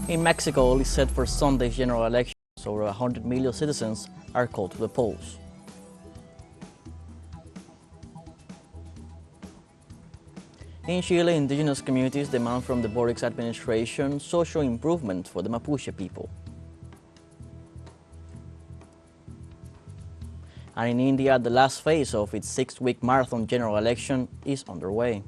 In Mexico, it's set for Sunday's general election. Over 100 million citizens are called to the polls. In Chile, indigenous communities demand from the Boric administration social improvement for the Mapuche people. And in India, the last phase of its 6-week marathon general election is underway.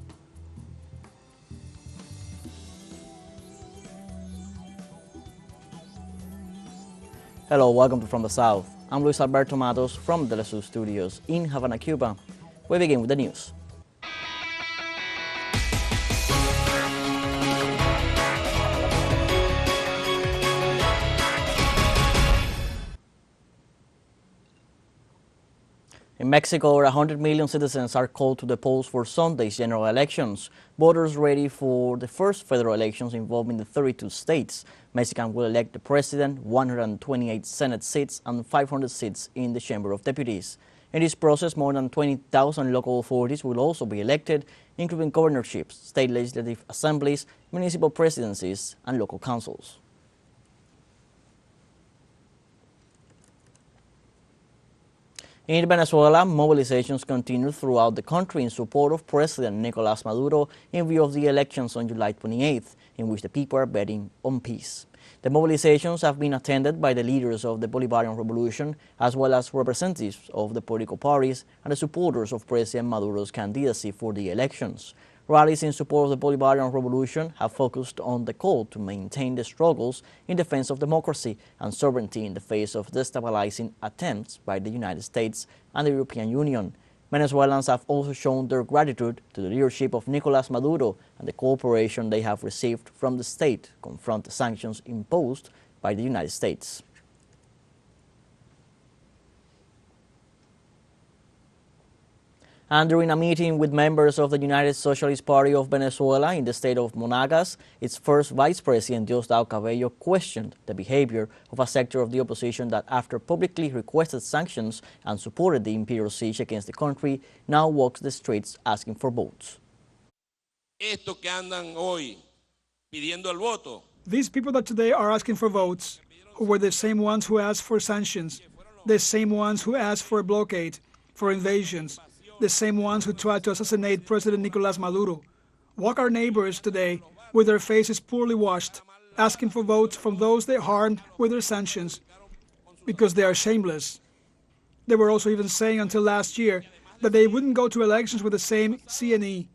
Hello, welcome to From the South. I'm Luis Alberto Matos from TeleSUR studios in Havana, Cuba. We begin with the news. In Mexico, over 100 million citizens are called to the polls for Sunday's general elections. Voters ready for the first federal elections involving the 32 states. Mexicans will elect the president, 128 Senate seats, and 500 seats in the Chamber of Deputies. In this process, more than 20,000 local authorities will also be elected, including governorships, state legislative assemblies, municipal presidencies, and local councils. In Venezuela, mobilizations continue throughout the country in support of President Nicolás Maduro in view of the elections on July 28th, in which the people are betting on peace. The mobilizations have been attended by the leaders of the Bolivarian Revolution, as well as representatives of the political parties and the supporters of President Maduro's candidacy for the elections. Rallies in support of the Bolivarian Revolution have focused on the call to maintain the struggles in defense of democracy and sovereignty in the face of destabilizing attempts by the United States and the European Union. Venezuelans have also shown their gratitude to the leadership of Nicolás Maduro and the cooperation they have received from the state to confront the sanctions imposed by the United States. And during a meeting with members of the United Socialist Party of Venezuela in the state of Monagas, its first vice president, Diosdado Cabello, questioned the behavior of a sector of the opposition that, after publicly requested sanctions and supported the imperial siege against the country, now walks the streets asking for votes. These people that today are asking for votes, who were the same ones who asked for sanctions, the same ones who asked for a blockade, for invasions, the same ones who tried to assassinate President Nicolás Maduro, walk our neighbors today with their faces poorly washed, asking for votes from those they harmed with their sanctions, because they are shameless. They were also even saying until last year that they wouldn't go to elections with the same CNE,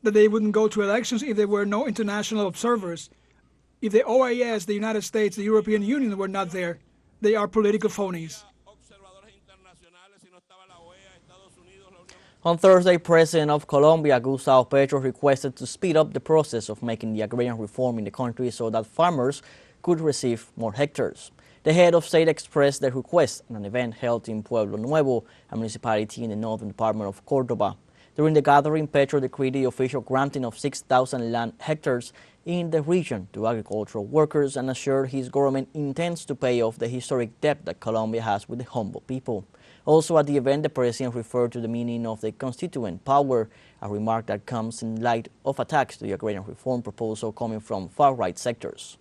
that they wouldn't go to elections if there were no international observers. If the OAS, the United States, the European Union were not there, they are political phonies. On Thursday, President of Colombia, Gustavo Petro, requested to speed up the process of making the agrarian reform in the country so that farmers could receive more hectares. The head of state expressed the request at an event held in Pueblo Nuevo, a municipality in the northern department of Córdoba. During the gathering, Petro decreed the official granting of 6,000 land hectares in the region to agricultural workers and assured his government intends to pay off the historic debt that Colombia has with the humble people. Also at the event, the president referred to the meaning of the constituent power, a remark that comes in light of attacks to the agrarian reform proposal coming from far-right sectors.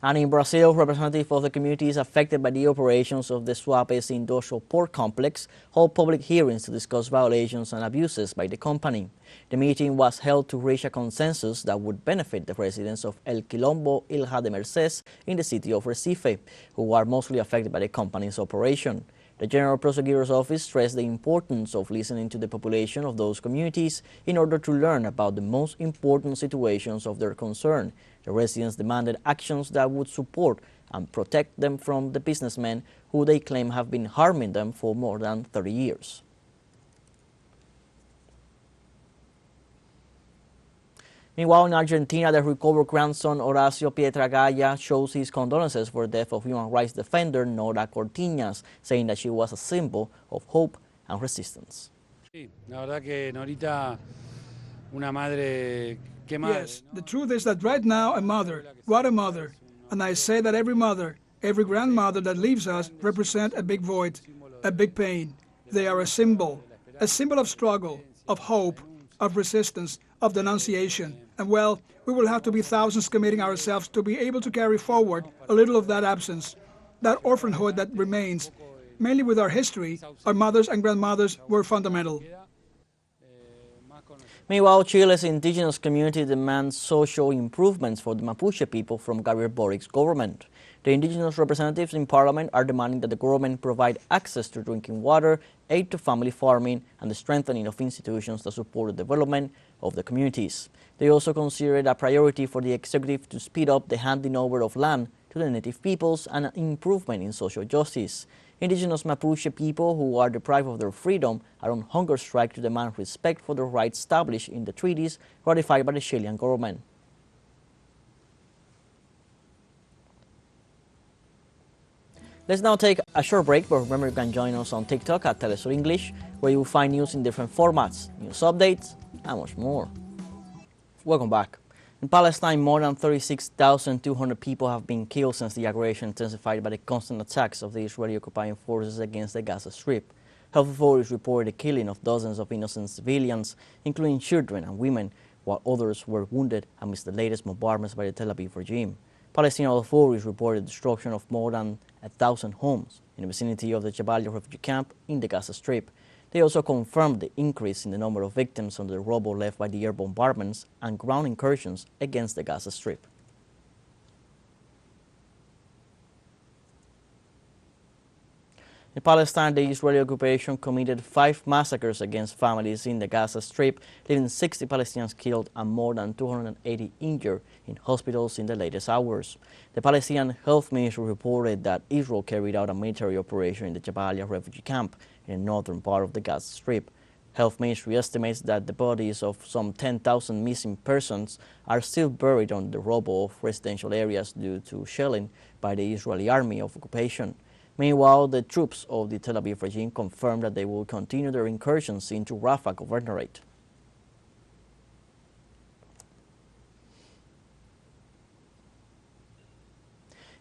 And in Brazil, representatives of the communities affected by the operations of the Suape's industrial port complex hold public hearings to discuss violations and abuses by the company. The meeting was held to reach a consensus that would benefit the residents of El Quilombo, Ilha de Mercedes in the city of Recife, who are mostly affected by the company's operation. The General Prosecutor's Office stressed the importance of listening to the population of those communities in order to learn about the most important situations of their concern. The residents demanded actions that would support and protect them from the businessmen who they claim have been harming them for more than 30 years. Meanwhile, in Argentina, the recovered grandson Horacio Pietragaya shows his condolences for the death of human rights defender Nora Cortiñas, saying that she was a symbol of hope and resistance. Yes, the truth is that right now a mother, what a mother. And I say that every mother, every grandmother that leaves us represent a big void, a big pain. They are a symbol of struggle, of hope, of resistance, of denunciation. And well, we will have to be thousands committing ourselves to be able to carry forward a little of that absence, that orphanhood that remains. Mainly with our history, our mothers and grandmothers were fundamental. Meanwhile, Chile's indigenous community demands social improvements for the Mapuche people from Gabriel Boric's government. The indigenous representatives in parliament are demanding that the government provide access to drinking water, aid to family farming, and the strengthening of institutions that support the development of the communities. They also consider it a priority for the executive to speed up the handing over of land to the native peoples and an improvement in social justice. Indigenous Mapuche people who are deprived of their freedom are on hunger strike to demand respect for the rights established in the treaties ratified by the Chilean government. Let's now take a short break, but remember you can join us on TikTok at TeleSUR English, where you will find news in different formats, news updates, and much more. Welcome back. In Palestine, more than 36,200 people have been killed since the aggression intensified by the constant attacks of the Israeli occupying forces against the Gaza Strip. Health authorities reported the killing of dozens of innocent civilians, including children and women, while others were wounded amidst the latest bombardments by the Tel Aviv regime. Palestinian authorities reported the destruction of more than 1,000 homes in the vicinity of the Jabalia refugee camp in the Gaza Strip. They also confirmed the increase in the number of victims under the rubble left by the air bombardments and ground incursions against the Gaza Strip. In Palestine, the Israeli occupation committed 5 massacres against families in the Gaza Strip, leaving 60 Palestinians killed and more than 280 injured in hospitals in the latest hours. The Palestinian Health Ministry reported that Israel carried out a military operation in the Jabalia refugee camp in the northern part of the Gaza Strip. Health Ministry estimates that the bodies of some 10,000 missing persons are still buried under the rubble of residential areas due to shelling by the Israeli Army of Occupation. Meanwhile, the troops of the Tel Aviv regime confirmed that they will continue their incursions into Rafah governorate.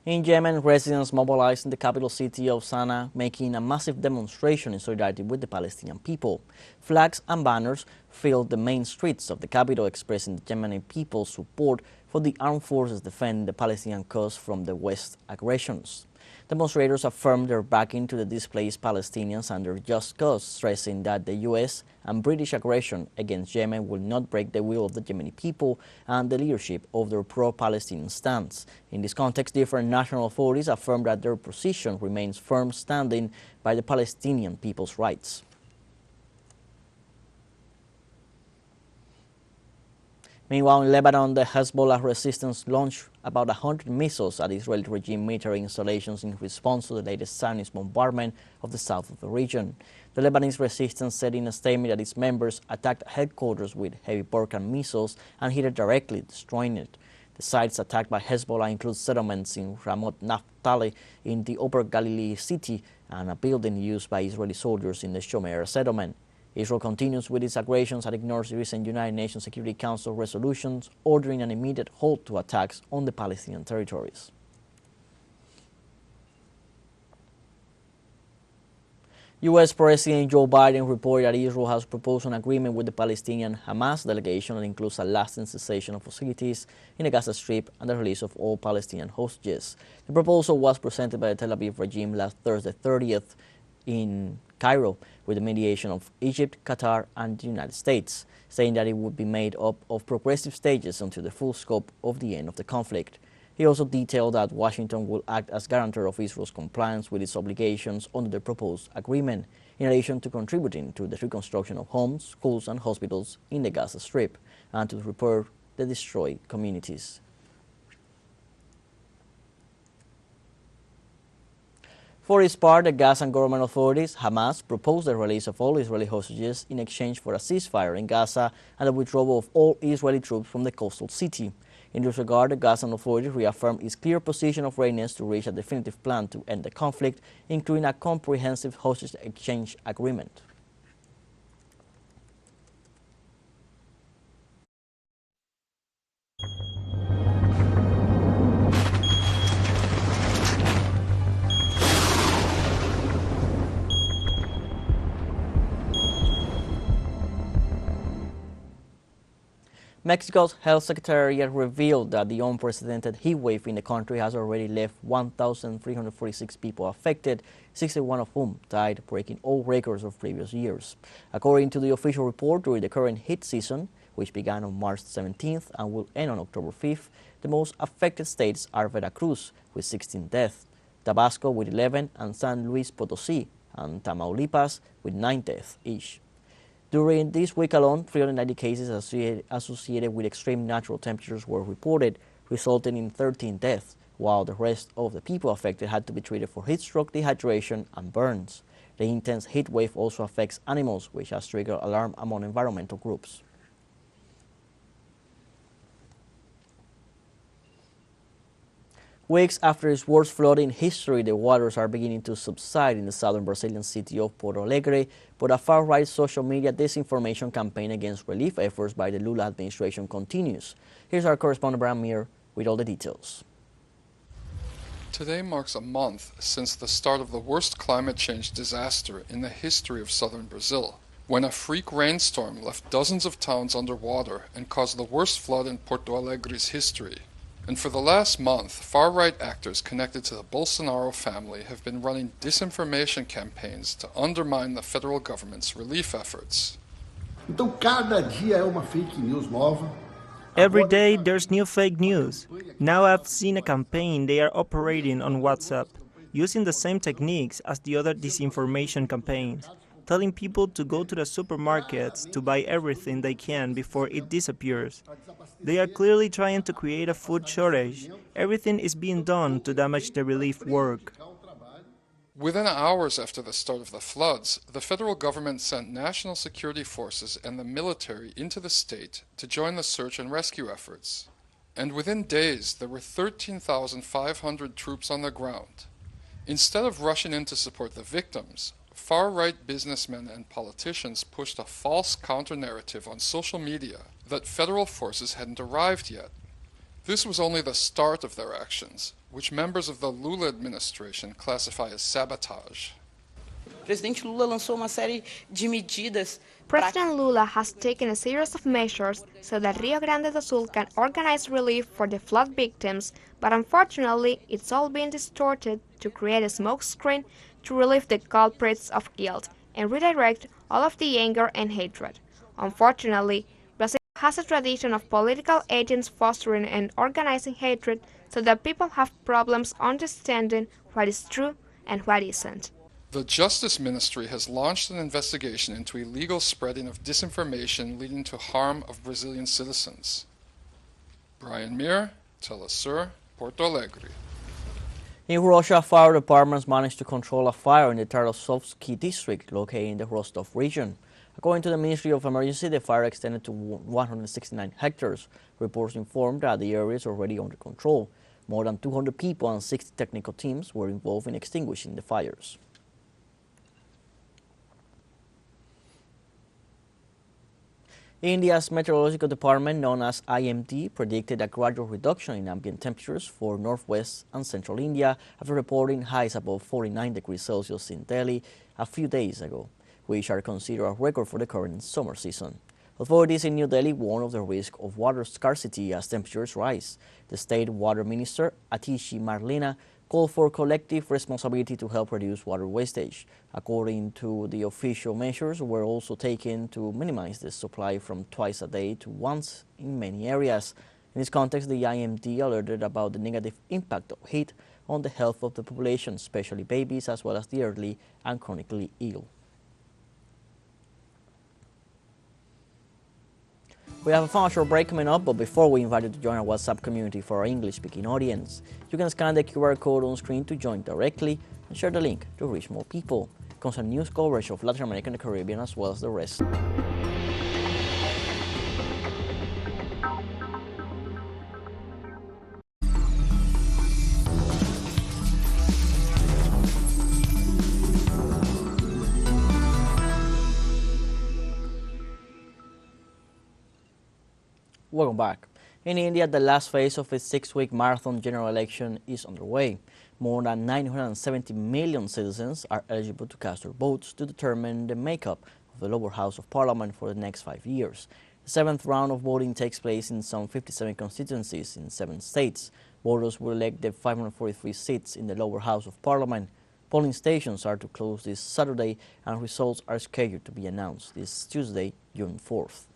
In Yemen, residents mobilized in the capital city of Sana'a, making a massive demonstration in solidarity with the Palestinian people. Flags and banners filled the main streets of the capital, expressing the Yemeni people's support for the armed forces defending the Palestinian cause from the West's aggressions. Demonstrators affirmed their backing to the displaced Palestinians and their just cause, stressing that the U.S. and British aggression against Yemen will not break the will of the Yemeni people and the leadership of their pro-Palestinian stance. In this context, different national authorities affirmed that their position remains firm, standing by the Palestinian people's rights. Meanwhile, in Lebanon, the Hezbollah resistance launched about 100 missiles at Israeli regime military installations in response to the latest Zionist bombardment of the south of the region. The Lebanese resistance said in a statement that its members attacked headquarters with heavy Burkan missiles and hit it directly, destroying it. The sites attacked by Hezbollah include settlements in Ramot Naftali in the Upper Galilee city and a building used by Israeli soldiers in the Shomer settlement. Israel continues with its aggressions and ignores recent United Nations Security Council resolutions ordering an immediate halt to attacks on the Palestinian territories. U.S. President Joe Biden reported that Israel has proposed an agreement with the Palestinian Hamas delegation that includes a lasting cessation of hostilities in the Gaza Strip and the release of all Palestinian hostages. The proposal was presented by the Tel Aviv regime last Thursday 30th in Cairo with the mediation of Egypt, Qatar, and the United States, saying that it would be made up of progressive stages until the full scope of the end of the conflict. He also detailed that Washington will act as guarantor of Israel's compliance with its obligations under the proposed agreement, in addition to contributing to the reconstruction of homes, schools, and hospitals in the Gaza Strip, and to repair the destroyed communities. For its part, the Gazan government authorities, Hamas, proposed the release of all Israeli hostages in exchange for a ceasefire in Gaza and the withdrawal of all Israeli troops from the coastal city. In this regard, the Gazan authorities reaffirmed its clear position of readiness to reach a definitive plan to end the conflict, including a comprehensive hostage exchange agreement. Mexico's health secretariat revealed that the unprecedented heat wave in the country has already left 1,346 people affected, 61 of whom died, breaking all records of previous years. According to the official report, during the current heat season, which began on March 17th and will end on October 5th, the most affected states are Veracruz, with 16 deaths, Tabasco with 11, and San Luis Potosí and Tamaulipas with 9 deaths each. During this week alone, 390 cases associated with extreme natural temperatures were reported, resulting in 13 deaths, while the rest of the people affected had to be treated for heat stroke, dehydration, and burns. The intense heat wave also affects animals, which has triggered alarm among environmental groups. Weeks after its worst flood in history, the waters are beginning to subside in the southern Brazilian city of Porto Alegre, but a far-right social media disinformation campaign against relief efforts by the Lula administration continues. Here's our correspondent Brian Muir with all the details. Today marks a month since the start of the worst climate change disaster in the history of southern Brazil, when a freak rainstorm left dozens of towns underwater and caused the worst flood in Porto Alegre's history. And for the last month, far-right actors connected to the Bolsonaro family have been running disinformation campaigns to undermine the federal government's relief efforts. Então, cada dia é uma fake news nova. Every day there's new fake news. Now I've seen a campaign they are operating on WhatsApp, using the same techniques as the other disinformation campaigns, telling people to go to the supermarkets to buy everything they can before it disappears. They are clearly trying to create a food shortage. Everything is being done to damage the relief work. Within hours after the start of the floods, the federal government sent national security forces and the military into the state to join the search and rescue efforts. And within days, there were 13,500 troops on the ground. Instead of rushing in to support the victims, far-right businessmen and politicians pushed a false counter-narrative on social media that federal forces hadn't arrived yet. This was only the start of their actions, which members of the Lula administration classify as sabotage. President Lula has taken a series of measures so that Rio Grande do Sul can organize relief for the flood victims, but unfortunately it's all been distorted to create a smokescreen to relieve the culprits of guilt and redirect all of the anger and hatred. Unfortunately, Brazil has a tradition of political agents fostering and organizing hatred so that people have problems understanding what is true and what isn't. The Justice Ministry has launched an investigation into illegal spreading of disinformation leading to harm of Brazilian citizens. Brian Muir, TeleSUR, Porto Alegre. In Russia, fire departments managed to control a fire in the Tarasovsky district located in the Rostov region. According to the Ministry of Emergency, the fire extended to 169 hectares. Reports informed that the area is already under control. More than 200 people and 60 technical teams were involved in extinguishing the fires. India's meteorological department, known as IMD, predicted a gradual reduction in ambient temperatures for northwest and central India after reporting highs above 49 degrees Celsius in Delhi a few days ago, which are considered a record for the current summer season. Authorities in New Delhi warn of the risk of water scarcity as temperatures rise. The state water minister, Atishi Marlena, called for collective responsibility to help reduce water wastage. According to the official, measures were also taken to minimize the supply from twice a day to once in many areas. In this context, the IMD alerted about the negative impact of heat on the health of the population, especially babies, as well as the elderly and chronically ill. We have a final short break coming up, but before we invite you to join our WhatsApp community for our English-speaking audience, you can scan the QR code on screen to join directly and share the link to reach more people. Constant news coverage of Latin America and the Caribbean as well as the rest. Welcome back. In India, the last phase of its 6-week marathon general election is underway. More than 970 million citizens are eligible to cast their votes to determine the makeup of the lower house of parliament for the next 5 years. The seventh round of voting takes place in some 57 constituencies in 7 states. Voters will elect the 543 seats in the lower house of parliament. Polling stations are to close this Saturday, and results are scheduled to be announced this Tuesday, June 4th.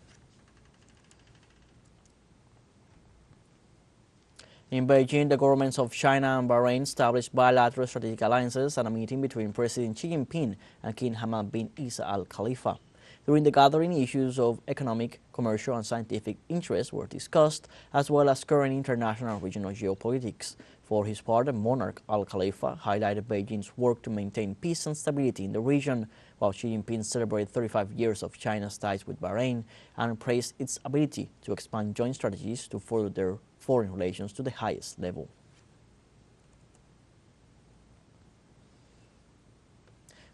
In Beijing, the governments of China and Bahrain established bilateral strategic alliances at a meeting between President Xi Jinping and King Hamad bin Isa Al Khalifa. During the gathering, issues of economic, commercial, and scientific interest were discussed, as well as current international and regional geopolitics. For his part, the monarch Al Khalifa highlighted Beijing's work to maintain peace and stability in the region, while Xi Jinping celebrated 35 years of China's ties with Bahrain and praised its ability to expand joint strategies to further their foreign relations to the highest level.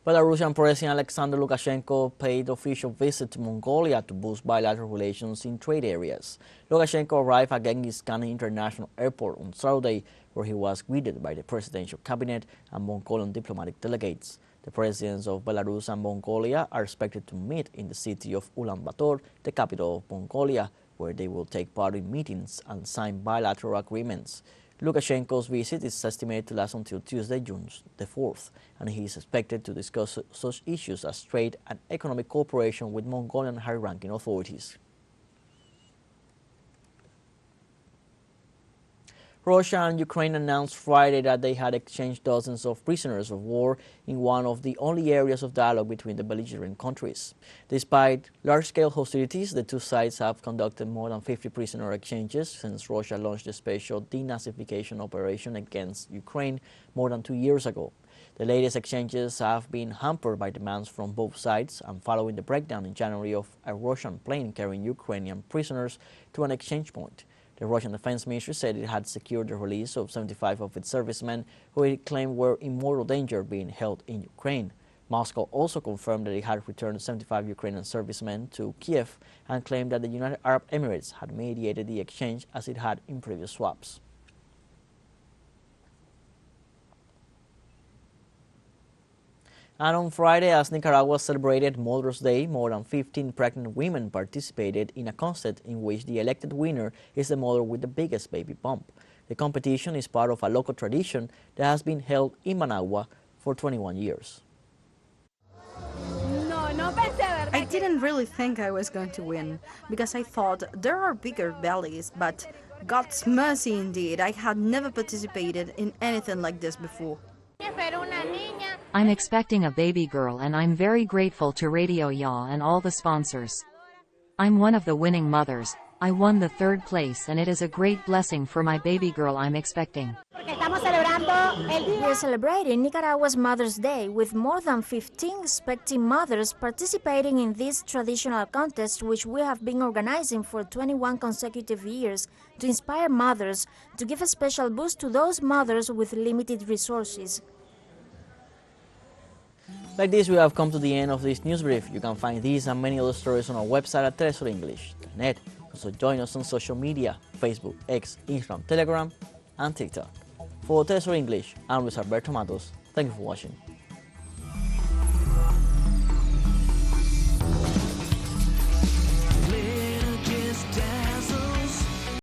Belarusian President Alexander Lukashenko paid official visit to Mongolia to boost bilateral relations in trade areas. Lukashenko arrived at Genghis Khan International Airport on Saturday, where he was greeted by the presidential cabinet and Mongolian diplomatic delegates. The presidents of Belarus and Mongolia are expected to meet in the city of Ulaanbaatar, the capital of Mongolia, where they will take part in meetings and sign bilateral agreements. Lukashenko's visit is estimated to last until Tuesday, June the 4th, and he is expected to discuss such issues as trade and economic cooperation with Mongolian high-ranking authorities. Russia and Ukraine announced Friday that they had exchanged dozens of prisoners of war in one of the only areas of dialogue between the belligerent countries. Despite large-scale hostilities, the two sides have conducted more than 50 prisoner exchanges since Russia launched a special denazification operation against Ukraine more than 2 years ago. The latest exchanges have been hampered by demands from both sides and following the breakdown in January of a Russian plane carrying Ukrainian prisoners to an exchange point. The Russian Defense Ministry said it had secured the release of 75 of its servicemen who it claimed were in mortal danger being held in Ukraine. Moscow also confirmed that it had returned 75 Ukrainian servicemen to Kiev and claimed that the United Arab Emirates had mediated the exchange as it had in previous swaps. And on Friday, as Nicaragua celebrated Mother's Day, more than 15 pregnant women participated in a contest in which the elected winner is the mother with the biggest baby bump. The competition is part of a local tradition that has been held in Managua for 21 years. I didn't really think I was going to win, because I thought there are bigger bellies, but God's mercy indeed, I had never participated in anything like this before. I'm expecting a baby girl and I'm very grateful to Radio Ya and all the sponsors. I'm one of the winning mothers. I won the 3rd place and it is a great blessing for my baby girl I'm expecting. We are celebrating Nicaragua's Mother's Day with more than 15 expecting mothers participating in this traditional contest which we have been organizing for 21 consecutive years to inspire mothers, to give a special boost to those mothers with limited resources. Like this, we have come to the end of this news brief. You can find these and many other stories on our website at TeleSUREnglish.net. Also join us on social media, Facebook, X, Instagram, Telegram, and TikTok. For TeleSUR English, I'm Luis Alberto Matos. Thank you for watching.